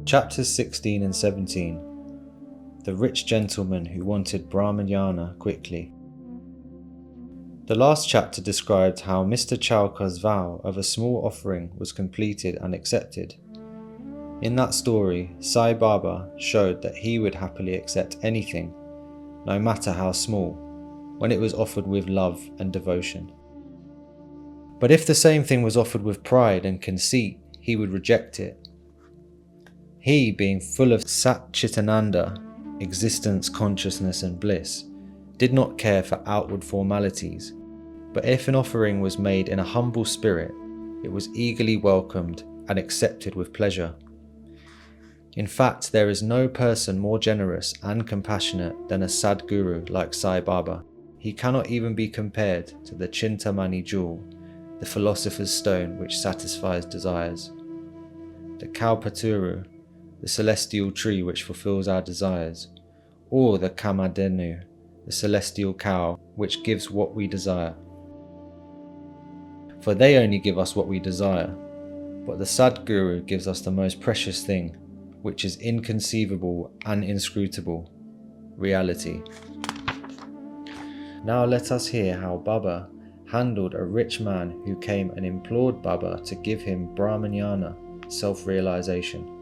Chapters 16 and 17. The rich gentleman who wanted Brahma Jnana quickly. The last chapter described how Mr. Chalker's vow of a small offering was completed and accepted. In that story, Sai Baba showed that he would happily accept anything, no matter how small, when it was offered with love and devotion. But if the same thing was offered with pride and conceit, he would reject it. He, being full of Satchitananda, existence, consciousness and bliss, did not care for outward formalities, but if an offering was made in a humble spirit, it was eagerly welcomed and accepted with pleasure. In fact, there is no person more generous and compassionate than a Sadguru like Sai Baba. He cannot even be compared to the Chintamani jewel, the philosopher's stone which satisfies desires, the Kalpaturu, the celestial tree which fulfills our desires, or the Kamadhenu, the celestial cow which gives what we desire. For they only give us what we desire, but the Sadguru gives us the most precious thing, which is inconceivable and inscrutable, reality. Now let us hear how Baba handled a rich man who came and implored Baba to give him Brahma Jnana, self-realization.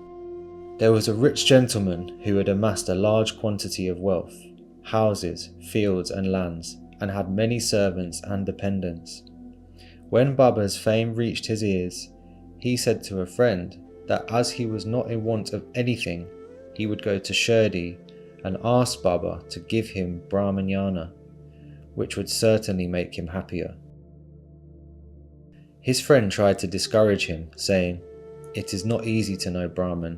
There was a rich gentleman who had amassed a large quantity of wealth, houses, fields and lands, and had many servants and dependents. When Baba's fame reached his ears, he said to a friend that as he was not in want of anything, he would go to Shirdi and ask Baba to give him Brahma Jnana, which would certainly make him happier. His friend tried to discourage him, saying, "It is not easy to know Brahman,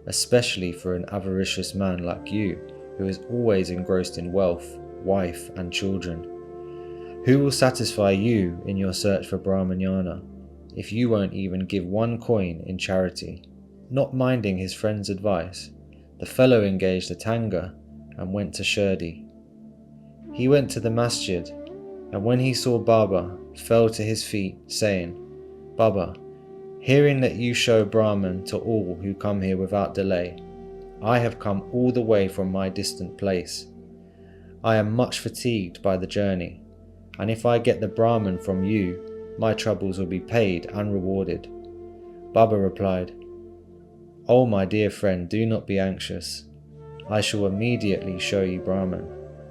especially for an avaricious man like you, who is always engrossed in wealth, wife and children. Who will satisfy you in your search for Brahma Jnana, if you won't even give one coin in charity?" Not minding his friend's advice, the fellow engaged a tanga and went to Shirdi. He went to the masjid, and when he saw Baba, fell to his feet, saying, "Baba, hearing that you show Brahman to all who come here without delay, I have come all the way from my distant place. I am much fatigued by the journey, and if I get the Brahman from you, my troubles will be paid and rewarded." Baba replied, "Oh my dear friend, do not be anxious. I shall immediately show you Brahman.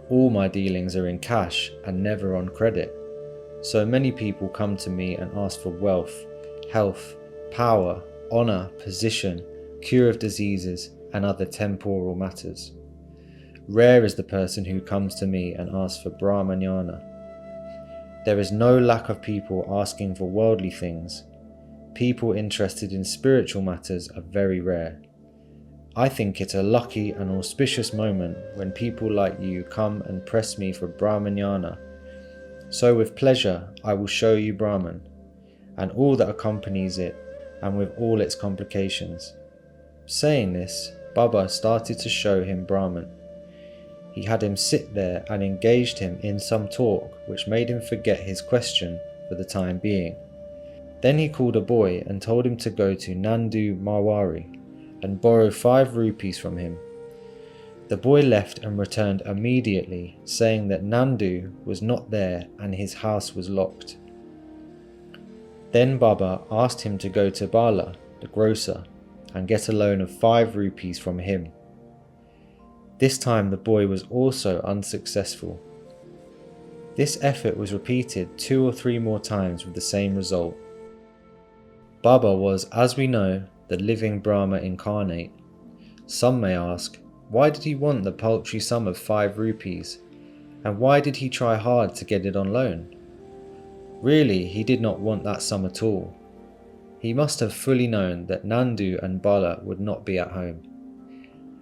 All my dealings are in cash and never on credit. So many people come to me and ask for wealth, health, power, honor, position, cure of diseases, and other temporal matters. Rare is the person who comes to me and asks for Brahma Jnana. There is no lack of people asking for worldly things. People interested in spiritual matters are very rare. I think it a lucky and auspicious moment when people like you come and press me for Brahma Jnana. So with pleasure I will show you Brahman, and all that accompanies it, and with all its complications." Saying this, Baba started to show him Brahman. He had him sit there and engaged him in some talk which made him forget his question for the time being. Then he called a boy and told him to go to Nandu Marwari and borrow 5 rupees from him. The boy left and returned immediately, saying that Nandu was not there and his house was locked. Then Baba asked him to go to Bala, the grocer, and get a loan of 5 rupees from him. This time the boy was also unsuccessful. This effort was repeated 2 or 3 more times with the same result. Baba was, as we know, the living Brahma incarnate. Some may ask, why did he want the paltry sum of 5 rupees? And why did he try hard to get it on loan? Really, he did not want that sum at all. He must have fully known that Nandu and Bala would not be at home.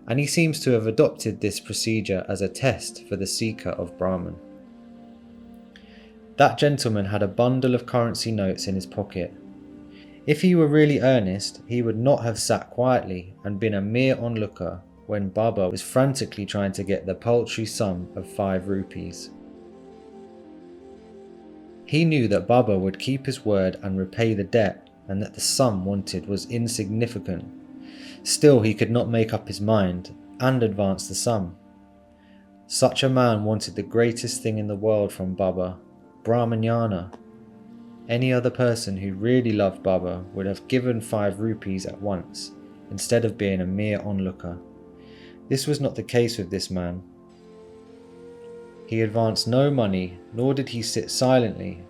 And he seems to have adopted this procedure as a test for the seeker of Brahman. That gentleman had a bundle of currency notes in his pocket. If he were really earnest, he would not have sat quietly and been a mere onlooker when Baba was frantically trying to get the paltry sum of 5 rupees. He knew that Baba would keep his word and repay the debt, and that the sum wanted was insignificant. Still he could not make up his mind and advance the sum. Such a man wanted the greatest thing in the world from Baba, Brahma Jnana. Any other person who really loved Baba would have given 5 rupees at once, instead of being a mere onlooker. This was not the case with this man. He advanced no money, nor did he sit silently,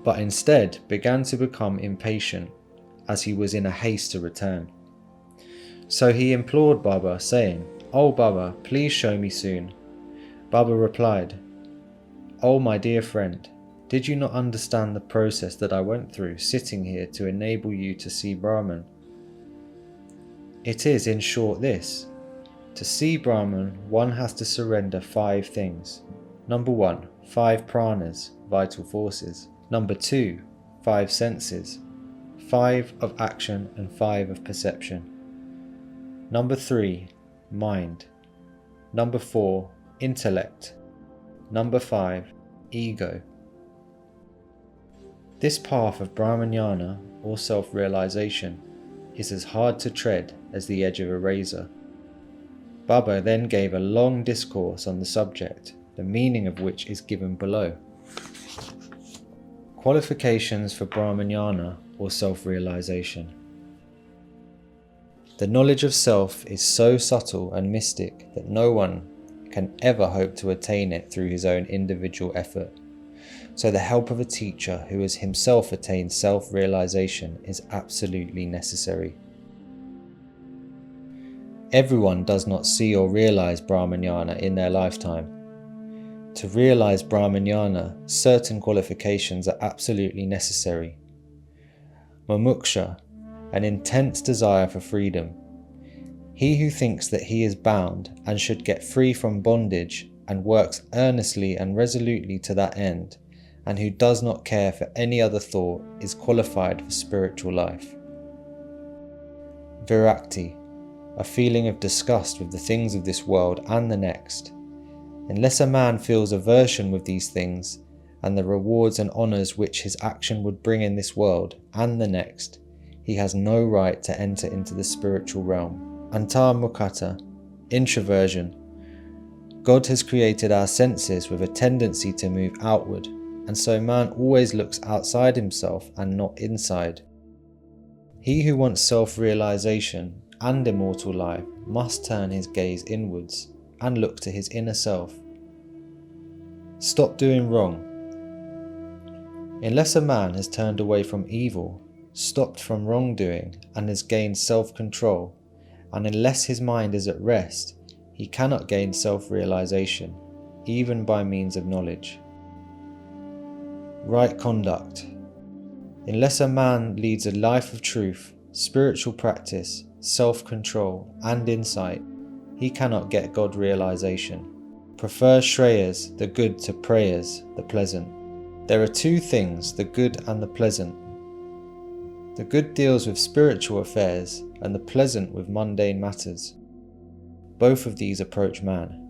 but instead began to become impatient, as he was in a haste to return. So he implored Baba, saying, "Oh Baba, please show me soon." Baba replied, "Oh my dear friend, did you not understand the process that I went through sitting here to enable you to see Brahman? It is in short this: to see Brahman, one has to surrender 5 things. Number 1, 5 pranas, vital forces. Number 2, 5 senses. 5 of action and 5 of perception. Number 3, mind. Number 4, intellect. Number 5, ego. This path of Brahma Jnana, or self-realization, is as hard to tread as the edge of a razor. Baba then gave a long discourse on the subject, the meaning of which is given below. Qualifications for Brahma Jnana, or self-realization. The knowledge of self is so subtle and mystic that no one can ever hope to attain it through his own individual effort. So the help of a teacher who has himself attained self-realization is absolutely necessary. Everyone does not see or realize Brahma Jnana in their lifetime. To realize Brahma Jnana, certain qualifications are absolutely necessary. Mumuksha, an intense desire for freedom. He who thinks that he is bound and should get free from bondage and works earnestly and resolutely to that end, and who does not care for any other thought, is qualified for spiritual life. Virakti, a feeling of disgust with the things of this world and the next. Unless a man feels aversion with these things and the rewards and honours which his action would bring in this world and the next, he has no right to enter into the spiritual realm. Antarmukata, introversion. God has created our senses with a tendency to move outward, and so man always looks outside himself and not inside. He who wants self-realization and immortal life must turn his gaze inwards and look to his inner self. Stop doing wrong. Unless a man has turned away from evil, stopped from wrongdoing, and has gained self-control, and unless his mind is at rest, he cannot gain self-realization, even by means of knowledge. Right conduct. Unless a man leads a life of truth, spiritual practice, self-control, and insight, he cannot get God realization. Prefer Shreyas, the good, to Prayas, the pleasant. There are 2 things, the good and the pleasant. The good deals with spiritual affairs, and the pleasant with mundane matters. Both of these approach man.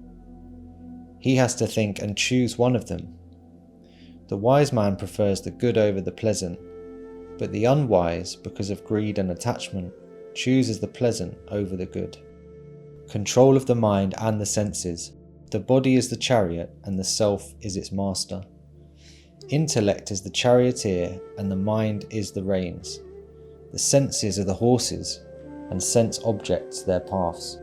He has to think and choose one of them. The wise man prefers the good over the pleasant, but the unwise, because of greed and attachment, chooses the pleasant over the good. Control of the mind and the senses. The body is the chariot and the self is its master. Intellect is the charioteer and the mind is the reins. The senses are the horses, and sense objects their paths.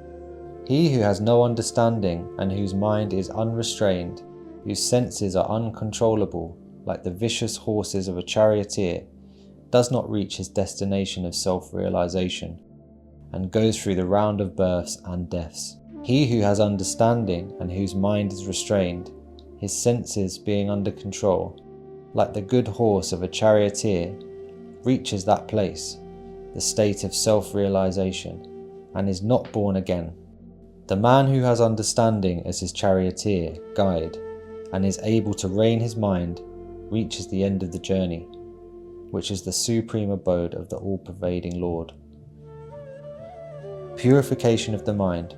He who has no understanding and whose mind is unrestrained, whose senses are uncontrollable, like the vicious horses of a charioteer, does not reach his destination of self-realization, and goes through the round of births and deaths. He who has understanding and whose mind is restrained, his senses being under control, like the good horse of a charioteer, reaches that place, the state of self-realization, and is not born again. The man who has understanding as his charioteer, guide, and is able to rein his mind, reaches the end of the journey, which is the supreme abode of the all-pervading Lord. Purification of the mind.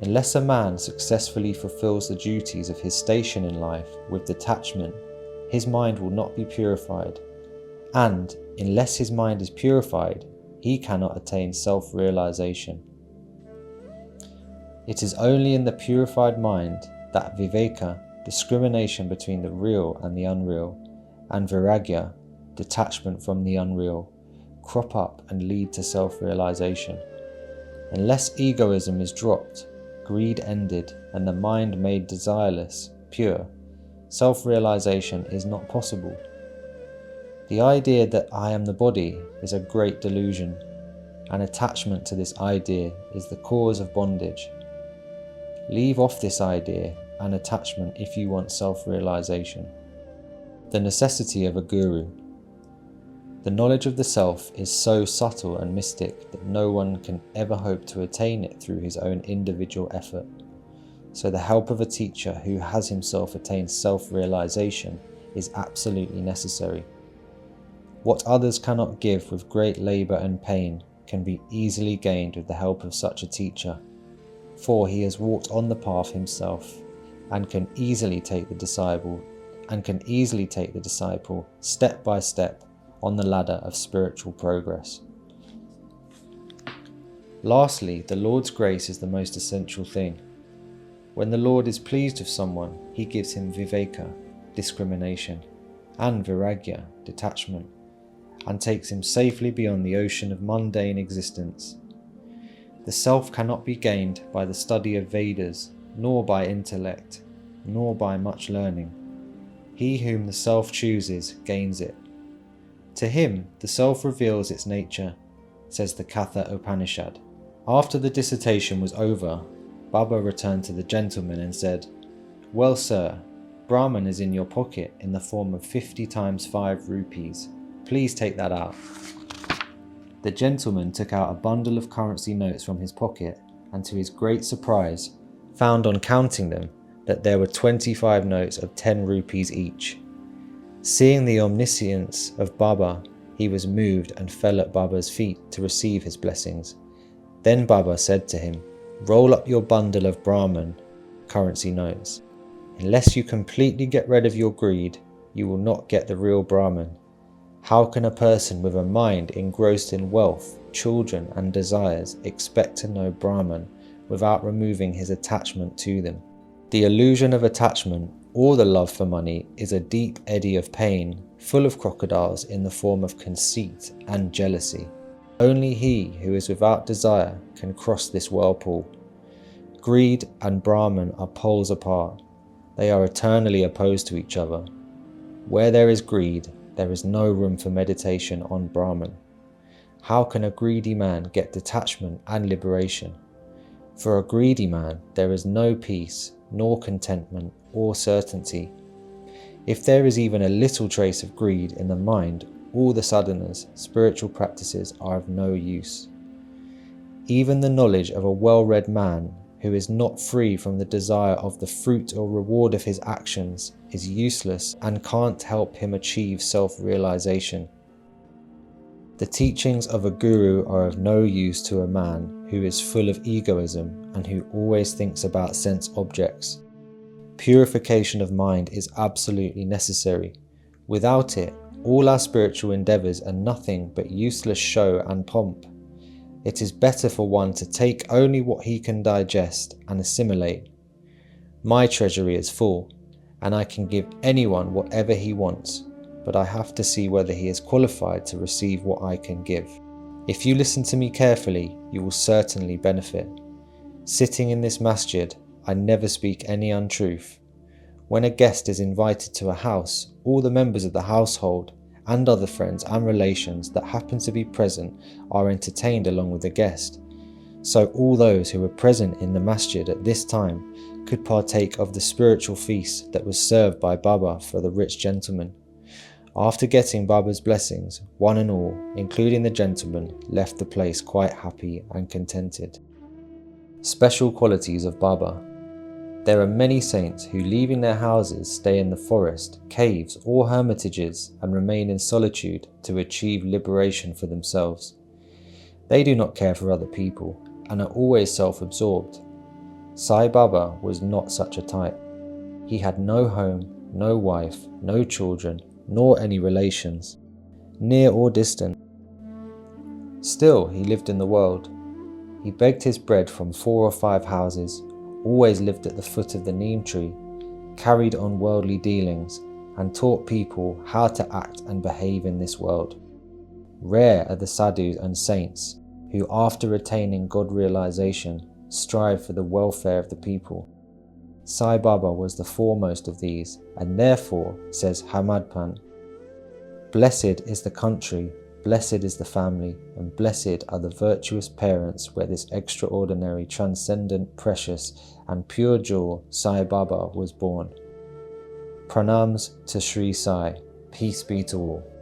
Unless a man successfully fulfills the duties of his station in life with detachment, his mind will not be purified, and unless his mind is purified, he cannot attain self-realization. It is only in the purified mind that viveka, discrimination between the real and the unreal, and vairagya, detachment from the unreal, crop up and lead to self-realization. Unless egoism is dropped, greed ended, and the mind made desireless, pure, self-realization is not possible. The idea that I am the body is a great delusion, and attachment to this idea is the cause of bondage. Leave off this idea and attachment if you want self-realization. The necessity of a guru. The knowledge of the self is so subtle and mystic that no one can ever hope to attain it through his own individual effort. So the help of a teacher who has himself attained self-realization is absolutely necessary. What others cannot give with great labor and pain can be easily gained with the help of such a teacher, for he has walked on the path himself and can easily take the disciple step by step on the ladder of spiritual progress. Lastly, the Lord's grace is the most essential thing. When the Lord is pleased with someone, he gives him viveka, discrimination, and vairagya, detachment, and takes him safely beyond the ocean of mundane existence. The self cannot be gained by the study of Vedas, nor by intellect, nor by much learning. He whom the self chooses gains it. To him, the self reveals its nature, says the Katha Upanishad. After the dissertation was over, Baba returned to the gentleman and said, "Well, sir, Brahman is in your pocket in the form of 50 times 5 rupees. Please take that out." The gentleman took out a bundle of currency notes from his pocket and, to his great surprise, found on counting them that there were 25 notes of 10 rupees each. Seeing the omniscience of Baba, he was moved and fell at Baba's feet to receive his blessings. Then Baba said to him, "Roll up your bundle of Brahman currency notes. Unless you completely get rid of your greed, you will not get the real Brahman. How can a person with a mind engrossed in wealth, children and desires expect to know Brahman without removing his attachment to them? The illusion of attachment or the love for money is a deep eddy of pain, full of crocodiles in the form of conceit and jealousy. Only he who is without desire can cross this whirlpool. Greed and Brahman are poles apart. They are eternally opposed to each other. Where there is greed, there is no room for meditation on Brahman. How can a greedy man get detachment and liberation? For a greedy man, there is no peace, nor contentment, or certainty. If there is even a little trace of greed in the mind, all the sadhanas, spiritual practices, are of no use. Even the knowledge of a well-read man who is not free from the desire of the fruit or reward of his actions is useless and can't help him achieve self-realization. The teachings of a guru are of no use to a man who is full of egoism and who always thinks about sense objects. Purification of mind is absolutely necessary. Without it, all our spiritual endeavours are nothing but useless show and pomp. It is better for one to take only what he can digest and assimilate. My treasury is full, and I can give anyone whatever he wants, but I have to see whether he is qualified to receive what I can give. If you listen to me carefully, you will certainly benefit. Sitting in this masjid, I never speak any untruth. When a guest is invited to a house, all the members of the household and other friends and relations that happen to be present are entertained along with the guest. So all those who were present in the masjid at this time could partake of the spiritual feast that was served by Baba for the rich gentleman. After getting Baba's blessings, one and all, including the gentleman, left the place quite happy and contented. Special qualities of Baba. There are many saints who, leaving their houses, stay in the forest, caves or hermitages and remain in solitude to achieve liberation for themselves. They do not care for other people and are always self-absorbed. Sai Baba was not such a type. He had no home, no wife, no children, nor any relations, near or distant. Still, he lived in the world. He begged his bread from 4 or 5 houses, always lived at the foot of the neem tree, carried on worldly dealings, and taught people how to act and behave in this world. Rare are the sadhus and saints who, after attaining God realization, strive for the welfare of the people. Sai Baba was the foremost of these, and therefore, says Hamadpan, blessed is the country, blessed is the family, and blessed are the virtuous parents where this extraordinary, transcendent, precious, and pure jewel Sai Baba was born. Pranams to Sri Sai. Peace be to all.